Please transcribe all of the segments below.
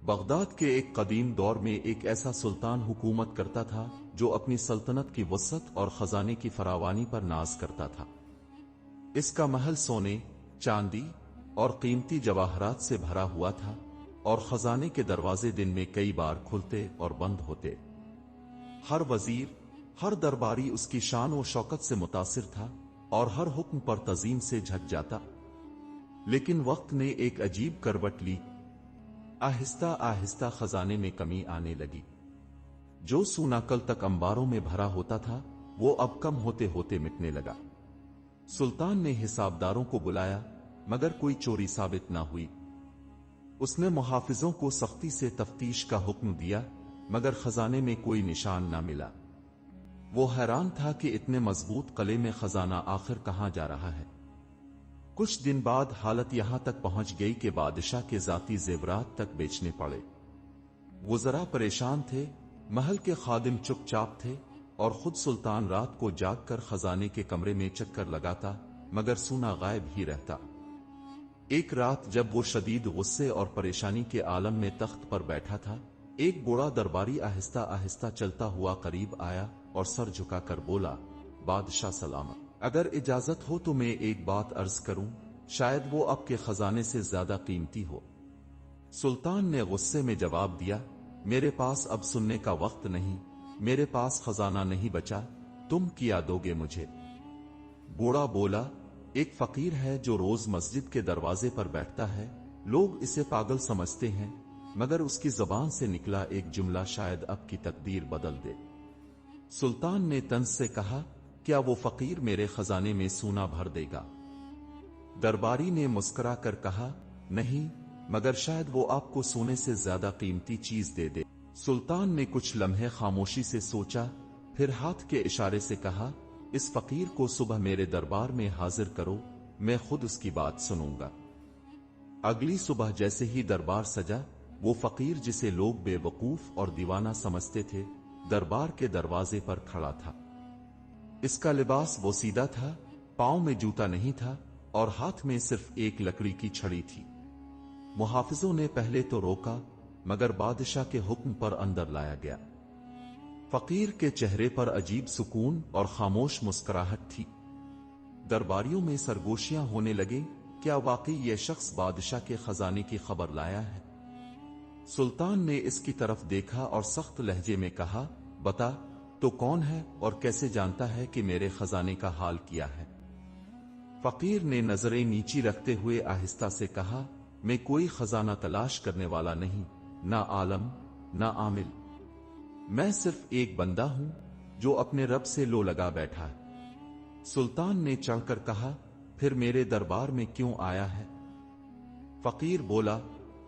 Baghdad کے ایک قدیم دور میں ایک ایسا سلطان حکومت کرتا تھا جو اپنی سلطنت کی وسعت اور خزانے کی فراوانی پر ناز کرتا تھا۔ اس کا محل سونے، چاندی اور قیمتی جواہرات سے بھرا ہوا تھا، اور خزانے کے دروازے دن میں کئی بار کھلتے اور بند ہوتے۔ ہر وزیر، ہر درباری اس کی شان و شوکت سے متاثر تھا اور ہر حکم پر تعظیم سے جھک جاتا۔ لیکن وقت نے ایک عجیب کروٹ لی۔ آہستہ آہستہ خزانے میں کمی آنے لگی۔ جو سونا کل تک انباروں میں بھرا ہوتا تھا وہ اب کم ہوتے ہوتے مٹنے لگا۔ سلطان نے حسابداروں کو بلایا مگر کوئی چوری ثابت نہ ہوئی۔ اس نے محافظوں کو سختی سے تفتیش کا حکم دیا مگر خزانے میں کوئی نشان نہ ملا۔ وہ حیران تھا کہ اتنے مضبوط قلعے میں خزانہ آخر کہاں جا رہا ہے۔ کچھ دن بعد حالت یہاں تک پہنچ گئی کہ بادشاہ کے ذاتی زیورات تک بیچنے پڑے۔ وزراء پریشان تھے، محل کے خادم چپ چاپ تھے، اور خود سلطان رات کو جاگ کر خزانے کے کمرے میں چکر لگاتا مگر سونا غائب ہی رہتا۔ ایک رات جب وہ شدید غصے اور پریشانی کے عالم میں تخت پر بیٹھا تھا، ایک بوڑھا درباری آہستہ آہستہ چلتا ہوا قریب آیا اور سر جھکا کر بولا، بادشاہ سلامت، اگر اجازت ہو تو میں ایک بات عرض کروں، شاید وہ آپ کے خزانے سے زیادہ قیمتی ہو۔ سلطان نے غصے میں جواب دیا، میرے پاس اب سننے کا وقت نہیں، میرے پاس خزانہ نہیں بچا، تم کیا دو گے مجھے؟ بوڑھا بولا، ایک فقیر ہے جو روز مسجد کے دروازے پر بیٹھتا ہے، لوگ اسے پاگل سمجھتے ہیں، مگر اس کی زبان سے نکلا ایک جملہ شاید اب کی تقدیر بدل دے۔ سلطان نے طنز سے کہا، کیا وہ فقیر میرے خزانے میں سونا بھر دے گا؟ درباری نے مسکرا کر کہا، نہیں، مگر شاید وہ آپ کو سونے سے زیادہ قیمتی چیز دے دے۔ سلطان نے کچھ لمحے خاموشی سے سوچا، پھر ہاتھ کے اشارے سے کہا، اس فقیر کو صبح میرے دربار میں حاضر کرو، میں خود اس کی بات سنوں گا۔ اگلی صبح جیسے ہی دربار سجا، وہ فقیر جسے لوگ بے وقوف اور دیوانہ سمجھتے تھے، دربار کے دروازے پر کھڑا تھا۔ اس کا لباس بوسیدہ تھا، پاؤں میں جوتا نہیں تھا، اور ہاتھ میں صرف ایک لکڑی کی چھڑی تھی۔ محافظوں نے پہلے تو روکا، مگر بادشاہ کے حکم پر اندر لایا گیا۔ فقیر کے چہرے پر عجیب سکون اور خاموش مسکراہٹ تھی۔ درباریوں میں سرگوشیاں ہونے لگے، کیا واقعی یہ شخص بادشاہ کے خزانے کی خبر لایا ہے؟ سلطان نے اس کی طرف دیکھا اور سخت لہجے میں کہا، بتا تو کون ہے اور کیسے جانتا ہے کہ میرے خزانے کا حال کیا ہے؟ فقیر نے نظریں نیچی رکھتے ہوئے آہستہ سے کہا، میں کوئی خزانہ تلاش کرنے والا نہیں، نہ عالم، نہ عامل، میں صرف ایک بندہ ہوں جو اپنے رب سے لو لگا بیٹھا ہے۔ سلطان نے چڑھ کر کہا، پھر میرے دربار میں کیوں آیا ہے؟ فقیر بولا،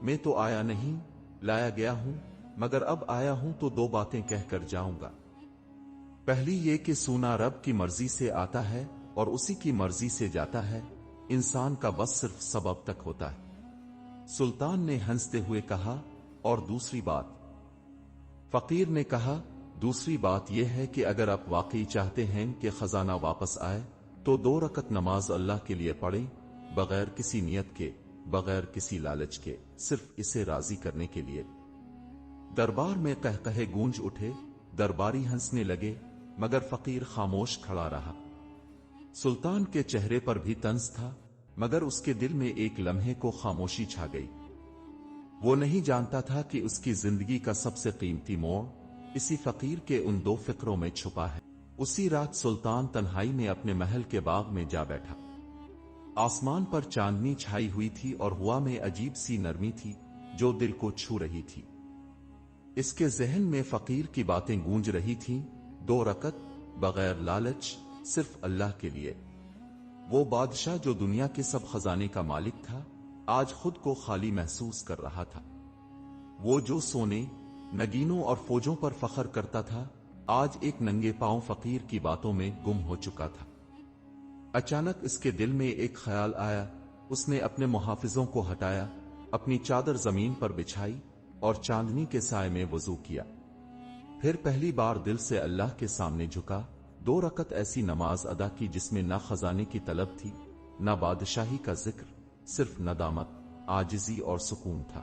میں تو آیا نہیں، لایا گیا ہوں، مگر اب آیا ہوں تو دو باتیں کہہ کر جاؤں گا۔ پہلی یہ کہ سونا رب کی مرضی سے آتا ہے اور اسی کی مرضی سے جاتا ہے، انسان کا بس صرف سبب تک ہوتا ہے۔ سلطان نے ہنستے ہوئے کہا، اور دوسری بات؟ فقیر نے کہا، دوسری بات یہ ہے کہ اگر آپ واقعی چاہتے ہیں کہ خزانہ واپس آئے تو 2 رکعت نماز اللہ کے لیے پڑھیں، بغیر کسی نیت کے، بغیر کسی لالچ کے، صرف اسے راضی کرنے کے لیے۔ دربار میں قہقہے گونج اٹھے، درباری ہنسنے لگے، مگر فقیر خاموش کھڑا رہا۔ سلطان کے چہرے پر بھی طنز تھا، مگر اس کے دل میں ایک لمحے کو خاموشی چھا گئی۔ وہ نہیں جانتا تھا کہ اس کی زندگی کا سب سے قیمتی موڑ اسی فقیر کے ان 2 فکروں میں چھپا ہے۔ اسی رات سلطان تنہائی میں اپنے محل کے باغ میں جا بیٹھا۔ آسمان پر چاندنی چھائی ہوئی تھی اور ہوا میں عجیب سی نرمی تھی جو دل کو چھو رہی تھی۔ اس کے ذہن میں فقیر کی باتیں گونج رہی تھیں، 2 رکعت، بغیر لالچ، صرف اللہ کے لیے۔ وہ بادشاہ جو دنیا کے سب خزانے کا مالک تھا، آج خود کو خالی محسوس کر رہا تھا۔ وہ جو سونے، نگینوں اور فوجوں پر فخر کرتا تھا، آج ایک ننگے پاؤں فقیر کی باتوں میں گم ہو چکا تھا۔ اچانک اس کے دل میں ایک خیال آیا، اس نے اپنے محافظوں کو ہٹایا، اپنی چادر زمین پر بچھائی اور چاندنی کے سائے میں وضو کیا۔ پھر پہلی بار دل سے اللہ کے سامنے جھکا، 2 رکعت ایسی نماز ادا کی جس میں نہ خزانے کی طلب تھی، نہ بادشاہی کا ذکر، صرف ندامت، عاجزی اور سکون تھا۔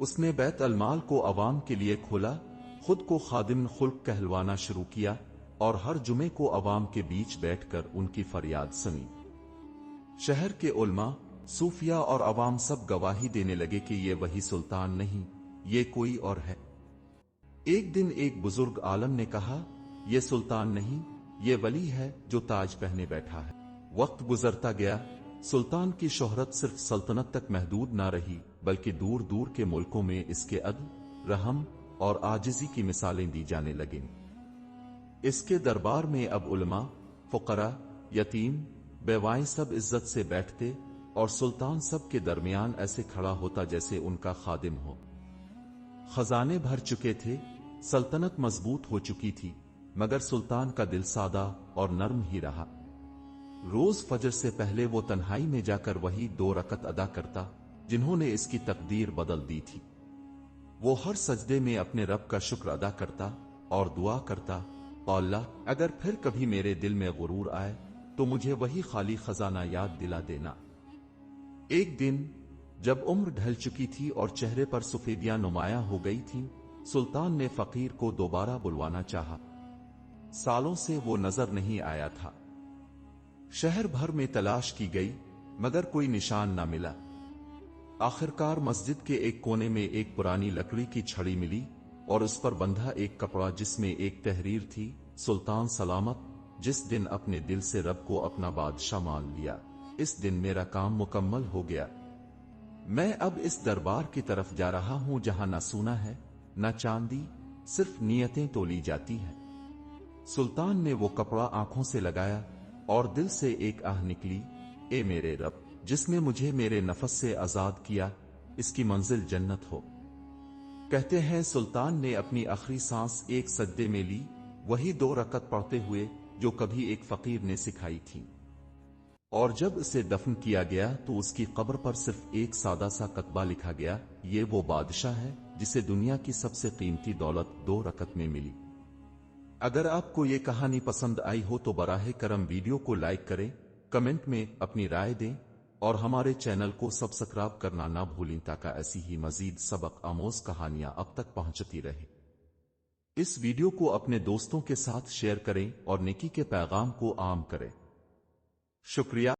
اس نے بیت المال کو عوام کے لیے کھولا، خود کو خادم خلق کہلوانا شروع کیا اور ہر جمعے کو عوام کے بیچ بیٹھ کر ان کی فریاد سنی۔ شہر کے علماء، صوفیاء اور عوام سب گواہی دینے لگے کہ یہ وہی سلطان نہیں، یہ کوئی اور ہے۔ ایک دن ایک بزرگ عالم نے کہا، یہ سلطان نہیں، یہ ولی ہے جو تاج پہنے بیٹھا ہے۔ وقت گزرتا گیا، سلطان کی شہرت صرف سلطنت تک محدود نہ رہی بلکہ دور دور کے ملکوں میں اس کے عدل، رحم اور عاجزی کی مثالیں دی جانے لگیں۔ اس کے دربار میں اب علماء، فقراء، یتیم، بیوائیں سب عزت سے بیٹھتے اور سلطان سب کے درمیان ایسے کھڑا ہوتا جیسے ان کا خادم ہو۔ خزانے بھر چکے تھے، سلطنت مضبوط ہو چکی تھی، مگر سلطان کا دل سادہ اور نرم ہی رہا۔ روز فجر سے پہلے وہ تنہائی میں جا کر وہی 2 رکعت ادا کرتا جنہوں نے اس کی تقدیر بدل دی تھی۔ وہ ہر سجدے میں اپنے رب کا شکر ادا کرتا اور دعا کرتا، اللہ اگر پھر کبھی میرے دل میں غرور آئے تو مجھے وہی خالی خزانہ یاد دلا دینا۔ ایک دن جب عمر ڈھل چکی تھی اور چہرے پر سفیدیاں نمایاں ہو گئی تھیں، سلطان نے فقیر کو دوبارہ بلوانا چاہا۔ سالوں سے وہ نظر نہیں آیا تھا۔ شہر بھر میں تلاش کی گئی مگر کوئی نشان نہ ملا۔ آخرکار مسجد کے ایک کونے میں ایک پرانی لکڑی کی چھڑی ملی اور اس پر بندھا ایک کپڑا جس میں ایک تحریر تھی، سلطان سلامت، جس دن اپنے دل سے رب کو اپنا بادشاہ مان لیا، اس دن میرا کام مکمل ہو گیا۔ میں اب اس دربار کی طرف جا رہا ہوں جہاں نہ سونا ہے نہ چاندی، صرف نیتیں تولی جاتی ہیں۔ سلطان نے وہ کپڑا آنکھوں سے لگایا اور دل سے ایک آہ نکلی، اے میرے رب جس نے مجھے میرے نفس سے آزاد کیا، اس کی منزل جنت ہو۔ کہتے ہیں سلطان نے اپنی آخری سانس ایک سجدے میں لی، وہی 2 رکعت پڑھتے ہوئے جو کبھی ایک فقیر نے سکھائی تھی۔ اور جب اسے دفن کیا گیا تو اس کی قبر پر صرف ایک سادہ سا کتبہ لکھا گیا، یہ وہ بادشاہ ہے جسے دنیا کی سب سے قیمتی دولت 2 رکعت میں ملی۔ اگر آپ کو یہ کہانی پسند آئی ہو تو براہ کرم ویڈیو کو لائک کریں، کمنٹ میں اپنی رائے دیں اور ہمارے چینل کو سبسکرائب کرنا نہ بھولیں تاکہ ایسی ہی مزید سبق آموز کہانیاں اب تک پہنچتی رہیں۔ اس ویڈیو کو اپنے دوستوں کے ساتھ شیئر کریں اور نیکی کے پیغام کو عام کریں۔ شکریہ۔